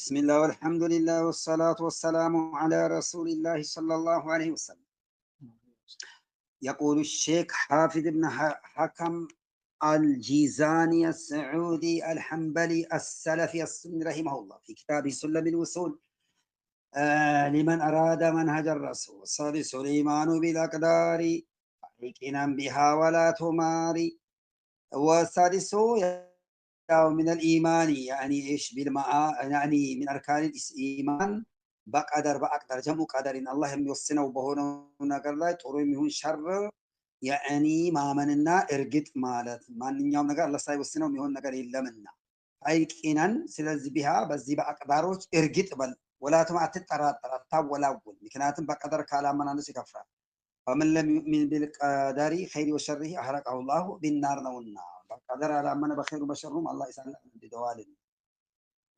بسم الله والحمد لله والصلاة والسلام على رسول الله صلى الله عليه وسلم. يقول الشيخ حافظ بن حكم الجيزاني السعودي الحنبلي السلفي السني رحمه الله في كتابه سلم الوصول لمن أراد منهج الرسول السادس الإيمان بالأقدار حقنا بها ولا تماري. والسادس من الإيمان يعني إيش يعني من أركان الإيمان بقدر جمع قدر إن الله يوصنه وبهونه نقر لا طرو يهون شر يعني ما مننا إرجت مالت ما نيوم نقر الله ساي وصنه يهون نقر إلا منا أي كينان سلز بها بس دي بقدروش إرجت بل ولا تما تتطرطر ولا أول لكناتم بقدر كلام من الناس كفر. فمن لم يؤمن بالقدر خير وشره أحرقه الله بالنار والنار. قدر على من بخير وبشرهم الله يسأل بدوال.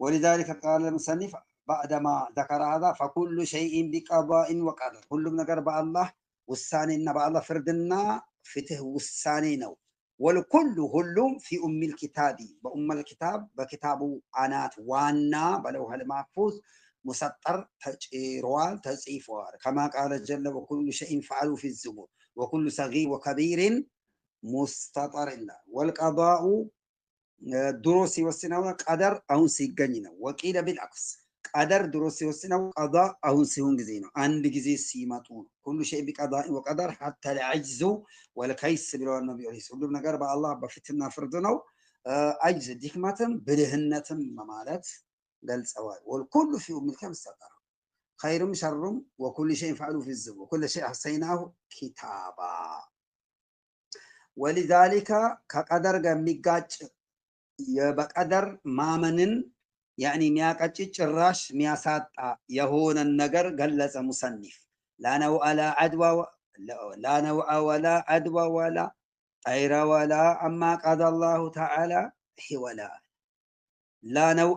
ولذلك قال المصنف بعدما ذكر هذا فكل شيء بقضاء وقدر كل من قرب الله والثاني إن الله فردنا فته والثاني نو والكل هلوم في الكتاب بأم الكتاب بكتاب عنات وانا بلوها المحفوظ مسطر تجروال تزيفوار كما قال جل وكل شيء فعلوا في الزبور وكل صغير وكبير مستطر الله والقضاء دروس يوسناو قدر أهون سيجنينا وكيل بالعكس قدر دروس يوسناو قضاء أهون سيهون جزينا عند جزي سيماتون كل شيء بقضاء وقدر حتى العجز والكيس بلو النبي عليه الصلاة والسلام نقرب الله بفتنا فردنا عجز ديكماتم بلهنتم ممالات قال سواء والكل في الكتاب استقر خير شر وكل شيء فعلوا في الزبور وكل شيء حسيناه كتابا. ولذلك كقدر قميقاج በቀደር ማመንን ያኒ ሚያቀጭ ጭራሽ ሚያሳጣ የሆነ ነገር ገለጸ ሙሰኒፍ ላነው ወላ አድዋ ወላ ጠይረ ወላ አማ ቃደ አላሁ ተዓላ ሂወላ ላነው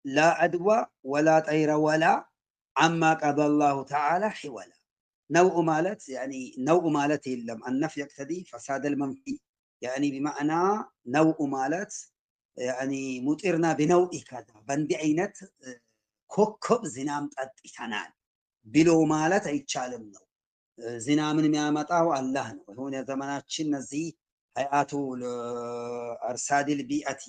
ላ አድዋ ወላ ጠይረ ወላ አማ ቃደ አላሁ ተዓላ ሂወላ نوع مالت يعني نوع مالت يلم النف يقتضي فساد المنفي يعني بمعنى نوع مالت يعني مطرنا بنوع كذا بندي عينت كوكب زنام ጠጥተናል ብሎ ማለት አይቻልም ነው። ዝናምን የሚያመጣው አላህ ነው። ይሁን የዘመናችን እነዚህ ሀያቱ አርሳዲል ቢአቲ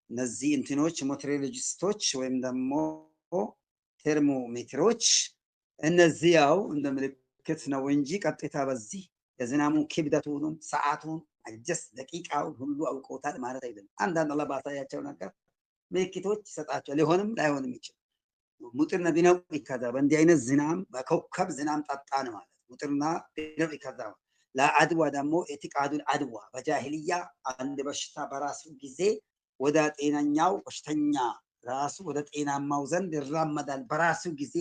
እነዚህ እንትኖች ሜትሮሎጂስቶች ወይም ደግሞ ቴርሞሜትሮች እነዚህ ያው እንደ ምልክት ነው እንጂ ቀጥታ በዚህ የዝናሙን ክብደቱንም ሰዓቱን አጀስ ደቂቃውን ሁሉ አውቀውታል ማለት አይደለም። አንዳንድ አላህ ባሳያቸው ነገር ምልክቶች ይሰጣቸው ሊሆንም ላይሆንም ይችላል። ሙጥርና ቢነው ይከዛ በእንዲህ አይነት ዝናም በኮከብ ዝናም ጠጣን ማለት ሙጥርና ቢነው ይከዛ ለአድዋ ደግሞ ኢቲቃዱል አድዋ በጃሂልያ አንድ በሽታ በራሱ ጊዜ ወደ ጤነኛው በሽተኛ ራሱ ወደ ጤናማው ዘንድ ይራመዳል በራሱ ጊዜ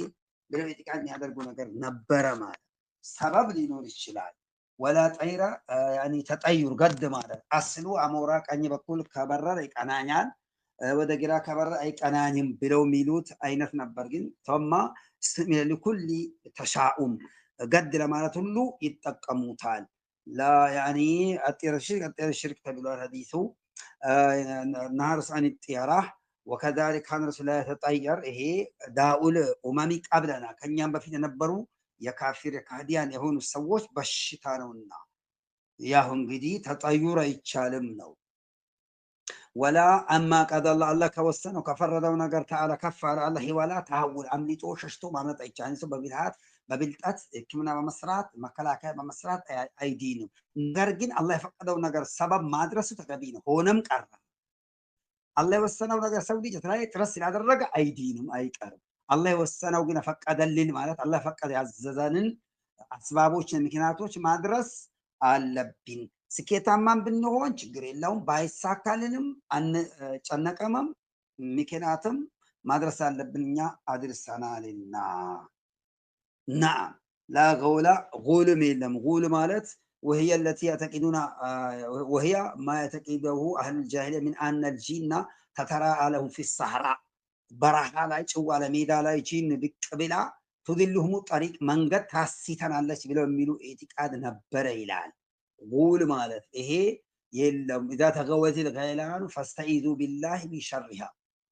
ብለው ኢቲቃድ የሚያደርጉ ነገር ነበረ ማለት ሰበብ ሊኖር ይችላል። ወላ ጠይራ ያኒ ተጠዩር ገድ ማለት አስሉ አሞራ ቀኝ በኩል ከበረረ ይቀናኛል ወደ ግራ ከበረረ አይቀናኝም ብለው የሚሉት አይነት ነበር። ግን ተማ ለኩል ተሻኡም ገድ ለማለት ሁሉ ይጠቀሙታል። ላ ያኒ አጥር ሽርክ ተብሏል ሐዲሱ ናርስ አን ጥያራ وكذلك كان رسول الله يتطير ይሄ ዳኡል ኡማሚ ቀብለና ከኛም በፊት የነበሩ የካፊር የካህዲያን የሆኑ ሰዎች በሽታ ነውና ያው እንግዲህ ተጠዩር አይቻልም ነው። ወላ አማ ቀደላ አላህ ከወሰነው ከፈረደው ነገር ተዓላ ከፋለ አላህ ወላ ታውል አምልጦ ሸሽቶ ማምለጥ አይቻልም። ሰው በቢልሃት በብልጠት ሕክምና በመስራት መከላከያ በመስራት አይዲንም። ነገር ግን አላህ የፈቀደው ነገር ሰበብ ማድረሱ ተገቢ ነው። ሆነም ቀረ አላህ የወሰነው ነገር ሰው ልጅ የተለያየ ጥረት ስላደረገ አይዲንም አይቀርም። አላህ የወሰነው ግን ፈቀደልን ማለት አላህ ፈቀደ ያዘዘንን አስባቦችን ምክንያቶች ማድረስ አለብን። ስኬታማን ብንሆን ችግር የለውም፣ ባይሳካልንም አንጨነቀምም። ምክንያቱም ማድረስ አለብን እኛ አድርሰናልና። نعم لا غولا غول ميلم غول مالت وهي التي يعتقدون وهي ما يعتقده أهل الجاهلية من أن الجن تتراءى لهم في الصحراء برها لا يشوا على ميدا لا يجين بقبلا تذلهم طريق منقد تاسيتنا الله بلو ميلو اعتقاد نبر ይላል። غول مالت ይሄ የለም إذا تغوت الغيلان فاستعيذوا بالله من شرها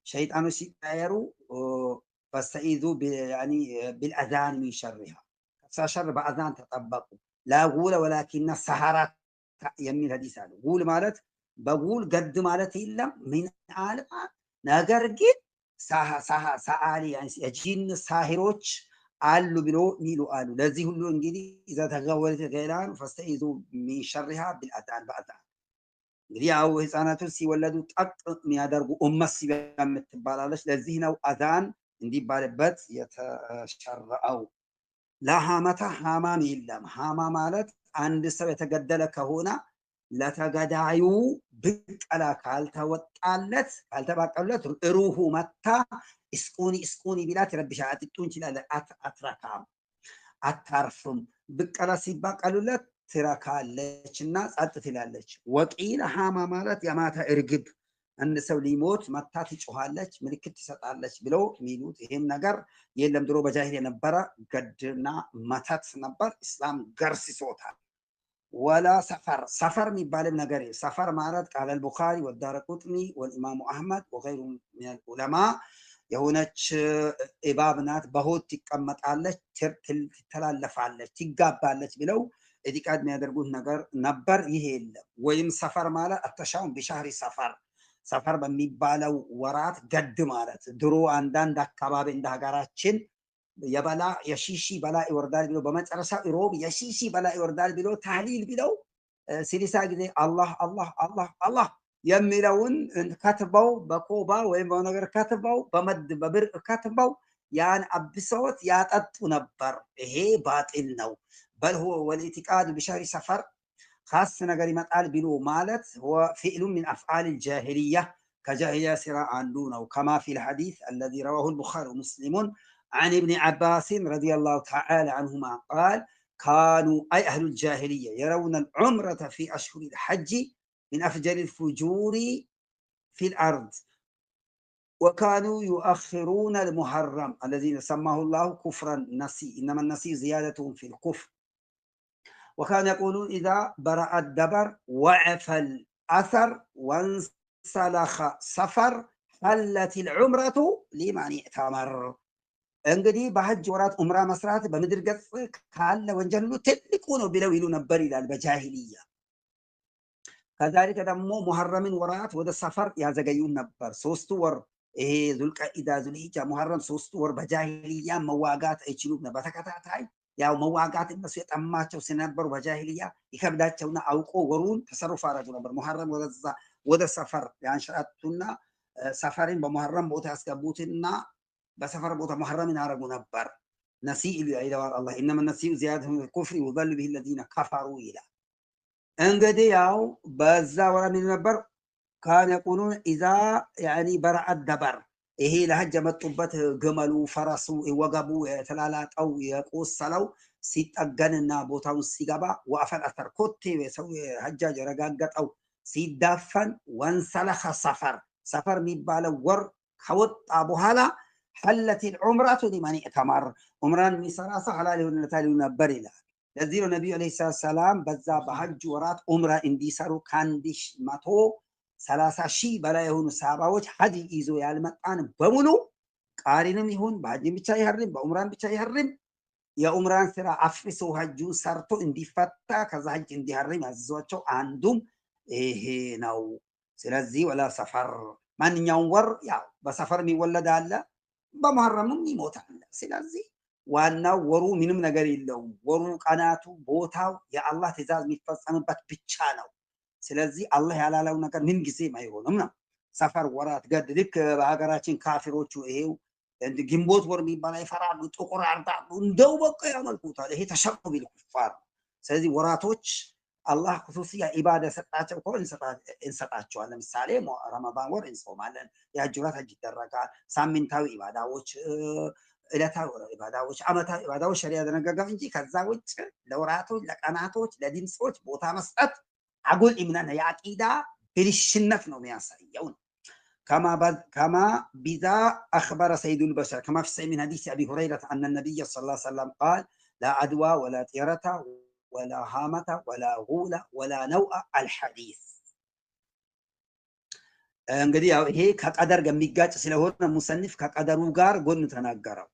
شيطانو سيقايرو فاستعيذوا يعني بالأذان من شرها شر بأذان تطبقوا لا غول ولكن السهرات يمين حديث አለ غول ማለት በጉል ገድ ማለት የለም ምን አለ ነገር ግን ሰዓሊ የጂን ሳሂሮች አሉ ብሎ ሚሉ አሉ። ለዚህ ሁሉ እንግዲህ إذا تغولت الغيلان فاستعيذوا من شرها بالأذان بأذان እንግዲህ ያው ህፃናቶች ሲወለዱ ጠቅ የሚያደርጉ ኡመስ የምትባላለች ለዚህ ነው አዛን እንዲባልበት የተሸረዐው። ለሃመታ ሃማም የለም። ሃማ ማለት አንድ ሰው የተገደለ ከሆነ ለተገዳዩ ብቀላ ካልተወጣለት ካልተባቀሉለት ሩሁ መታ እስቁኒ ቢላት ረብሻ አጥጡን ይችላል። አትረካም አታርፍም። ብቀላ ሲባቀሉለት ትረካለች እና ጸጥ ትላለች። ወቂል ሃማ ማለት የማታ እርግብ አንድ ሰው ሊሞት መታ ትጮኻለች፣ ምልክት ትሰጣለች ብለው የሚሉት ይሄም ነገር የለም። ድሮ በጃሂል የነበረ ገድና መተት ነበር። እስላም ገርስሶታል። ወላ ሰፈር የሚባልም ነገር ሰፈር ማለት ቃል አልቡኻሪ ወዳረቁጥኒ ወልኢማሙ አህመድ ወገይሩ ሚነል ዑለማ የሆነች እባብ ናት። በሆድ ትቀመጣለች፣ ትተላለፋለች፣ ትጋባለች ብለው ኢዕቲቃድ የሚያደርጉት ነገር ነበር። ይሄ የለም። ወይም ሰፈር ማለት አተሻውን ቢሻህሪ ሰፈር በሚባለው ወራት ገድ ማለት ድሮ አንዳንድ አካባቢ እንደ ሀገራችን የበላ የሺሺ በላ ይወርዳል ብሎ በመጨረሻ ሮብ የሺሺ በላ ይወርዳል ብሎ ታህሊል ብለው ሲሊሳ ጊዜ አላህ አላህ አላህ አላህ የሚለውን ከትበው በኮባ ወይም በነገር ከትበው በመድ በብር ከትበው ያን አብሰውት ያጠጡ ነበር። ይሄ ባጢል ነው። بل هو والاعتقاد بشهر سفر خاص نجري متعال بلو مالت هو فعل من أفعال الجاهلية كجاهلية سراء عندنا وكما في الحديث الذي رواه البخاري ومسلم عن ابن عباس رضي الله تعالى عنهما قال كانوا أي أهل الجاهلية يرون العمرة في أشهر الحج من أفجر الفجور في الأرض وكانوا يؤخرون المحرم الذين سماه الله كفرا نسي إنما النسي زيادة في الكفر وكانوا يقولون إذا برأ الدبر وعف الأثر وانسلخ سفر حلت العمرة لمن اعتمر እንግዲህ በሐጅ ወራት ዑምራ መስራት በምድር ገጽ ካለ ወንጀል ሁሉ ትልቁ ነው ብለው ይሉ ነበር ይላል በጃሂልያ። ከዛሊከ ደግሞ ሙሐረምን ወራት ወደ ሰፈር ያዘገዩን ነበር። ሶስቱ ወር ይሄ ዙልቀኢዳ ዙልሂጃ ሙሐረም ሶስቱ ወር በጃሂልያ መዋጋት አይችሉም ነበር በተከታታይ ያው መዋጋት እነሱ የጠማቸው ሲነበሩ በጃሂልያ ይከብዳቸውና አውቆ ወሩን ተሰሩፍ አረጉ ነበር። ሙሐረም ወደ ሰፈር ያንሸራቱና ሰፈርን በሙሐረም ቦታ ያስገቡትና በሰፈር ቦታ ሙሐረምን አረጉ ነበር። ነሲእ ይለዋል አላህ ኢነማ ነሲኡ ዚያደቱ ፊል ኩፍሪ ወዘሉ ቢሂ الذين كفروا ይላል። እንግዲህ ያው በዛ ወራ ምን ነበር ካን የቁሉን ኢዛ ያኒ በረአ ደበር ይሄ ለሐጅ የመጡበት ግመሉ ፈረሱ ወገቡ የተላላጠው የቆሰለው ሲጠገንና ቦታውን ሲገባ ወአፈል አተር ኮቴ ሰው ሐጃጅ ረጋገጠው ሲዳፈን ወንሰለኸ ሰፈር የሚባለው ወር ከወጣ በኋላ حلت العمرة لمن اعتمر عمران የሚሰራ ሰው ሐላል ይሆንለታል ነበር ይላል። ለዚህ ነው ነብዩ አለይሂ ሰላም በዛ በሐጅ ወራት ዑምራ እንዲሰሩ ካንዲሽ 130 ሺህ በላይ የሆኑ ሰሃባዎች ሐጅ ይዞ ያልመጣን በሙሉ ቃሪንም ይሁን በሐጅ ብቻ ይሐርም በዑምራን ብቻ ይሐርም የዑምራን ስራ አፍርሶ ሐጁ ሰርቶ እንዲፈታ ከዛ ሐጅ እንዲሐርም ያዘዟቸው አንዱም ይሄ ነው። ስለዚህ ወላ ሰፈር ማንኛውም ወር ያው በሰፈር የሚወለድ አለ በሙሐረምም ይሞታል። ስለዚህ ዋናው ወሩ ምንም ነገር የለውም። ወሩ ቀናቱ ቦታው የአላህ ትእዛዝ የሚፈጸምበት ብቻ ነው። ስለዚህ አላህ ያላለው ነገር ምን ጊዜም አይሆንም ነው። ሰፈር ወራት ገድ ልክ በሀገራችን ካፊሮቹ ይሄው ግንቦት ወር የሚባል ይፈራሉ፣ ጥቁር አርዳሉ፣ እንደው በቃ ያመልኩታል። ይሄ ተሸቁ ቢል ኩፋር። ስለዚህ ወራቶች አላህ ኹሱሲያ ኢባዳ ሰጣቸው እኮ እንሰጣቸዋለን። ለምሳሌ ረመዳን ወር እንጾማለን፣ የሐጅ ወራት ሐጅ ይደረጋል። ሳምንታዊ ኢባዳዎች፣ ዕለታዊ ኢባዳዎች፣ ዓመታዊ ኢባዳዎች ሸሪዓ ያደነገገው እንጂ ከዛ ውጭ ለወራቶች፣ ለቀናቶች፣ ለድምጾች ቦታ መስጠት አጉል ኢምናን የአቂዳ ብልሽነት ነው የሚያሳየው። كما بذا أخبر سيد البشر كما في صحيح من حديث أبي هريرة أن النبي صلى الله عليه وسلم قال لا عدوى ولا طيرة ولا هامة ولا غولة ولا نوء الحديث እንግዲህ ያው ይሄ ከቀደር ጋር የሚጋጭ ስለሆነ ሙሰኒፍ ከቀደሩ ጋር ጎን ተናገረው።